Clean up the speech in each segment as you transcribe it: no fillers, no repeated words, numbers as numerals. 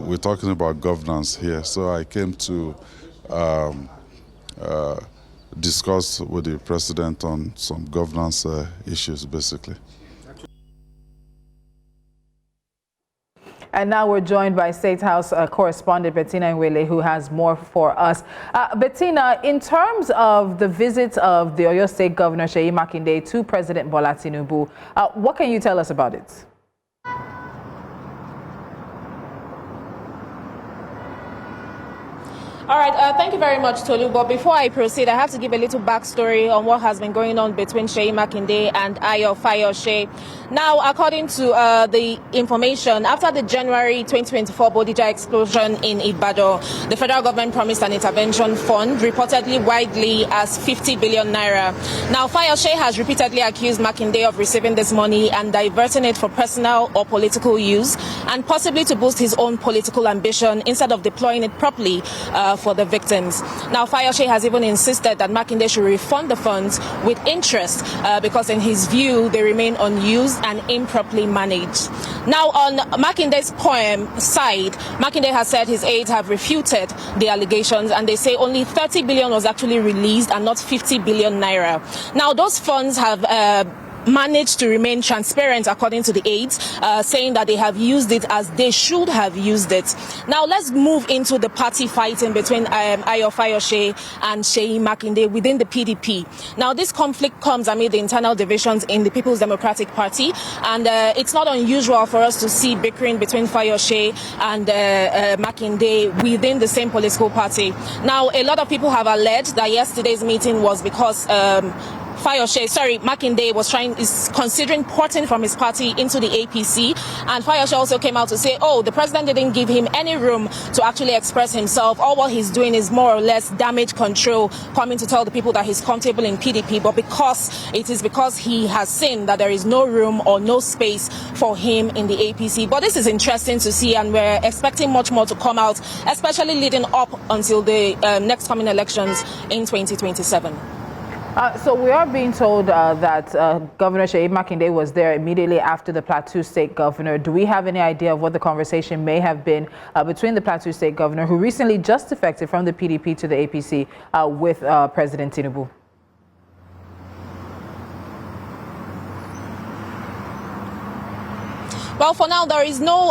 we're talking about governance here. So I came to discuss with the president on some governance issues, basically. And now we're joined by State House correspondent Bettina Nwelih, who has more for us. Bettina, in terms of the visit of the Oyo State Governor Seyi Makinde to President Bola Tinubu, what can you tell us about it? All right, thank you very much, Tolu. But before I proceed, I have to give a little backstory on what has been going on between Seyi Makinde and Ayo Fayose. Now, according to the information, after the January 2024 Bodija explosion in Ibadan, the federal government promised an intervention fund, reportedly widely as 50 billion naira. Now, Fayose has repeatedly accused Makinde of receiving this money and diverting it for personal or political use, and possibly to boost his own political ambition instead of deploying it properly for the victims. Now, Fayose has even insisted that Makinde should refund the funds with interest because in his view, they remain unused and improperly managed. Now, on Makinde's side, Makinde has said his aides have refuted the allegations and they say only 30 billion was actually released and not 50 billion naira. Now, those funds have managed to remain transparent, according to the aides, saying that they have used it as they should have used it. Now, let's move into the party fighting between Ayo Fayose and Seyi Makinde within the PDP. Now, this conflict comes amid the internal divisions in the People's Democratic Party, and it's not unusual for us to see bickering between Fayose and Makinde within the same political party. Now, a lot of people have alleged that yesterday's meeting was because Makinde is considering porting from his party into the APC, and Fayose also came out to say, oh, the president didn't give him any room to actually express himself. All what he's doing is more or less damage control, coming to tell the people that he's comfortable in PDP, but because he has seen that there is no room or no space for him in the APC. But this is interesting to see, and we're expecting much more to come out, especially leading up until the next coming elections in 2027. So we are being told that Governor Seyi Makinde was there immediately after the Plateau State Governor. Do we have any idea of what the conversation may have been between the Plateau State Governor, who recently just defected from the PDP to the APC, with President Tinubu? Well, for now, there is no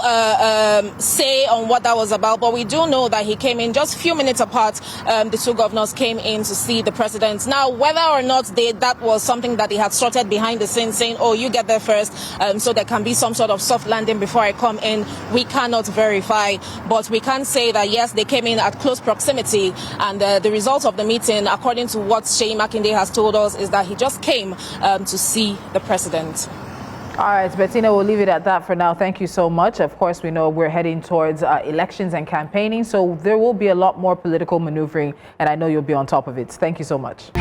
say on what that was about, but we do know that he came in just a few minutes apart. The two governors came in to see the president. Now, whether or not that was something that they had sorted behind the scenes, saying, oh, you get there first, so there can be some sort of soft landing before I come in, we cannot verify. But we can say that, yes, they came in at close proximity, and the result of the meeting, according to what Seyi Makinde has told us, is that he just came to see the president. All right, Bettina, we'll leave it at that for now. Thank you so much. Of course, we know we're heading towards elections and campaigning, so there will be a lot more political maneuvering, and I know you'll be on top of it. Thank you so much.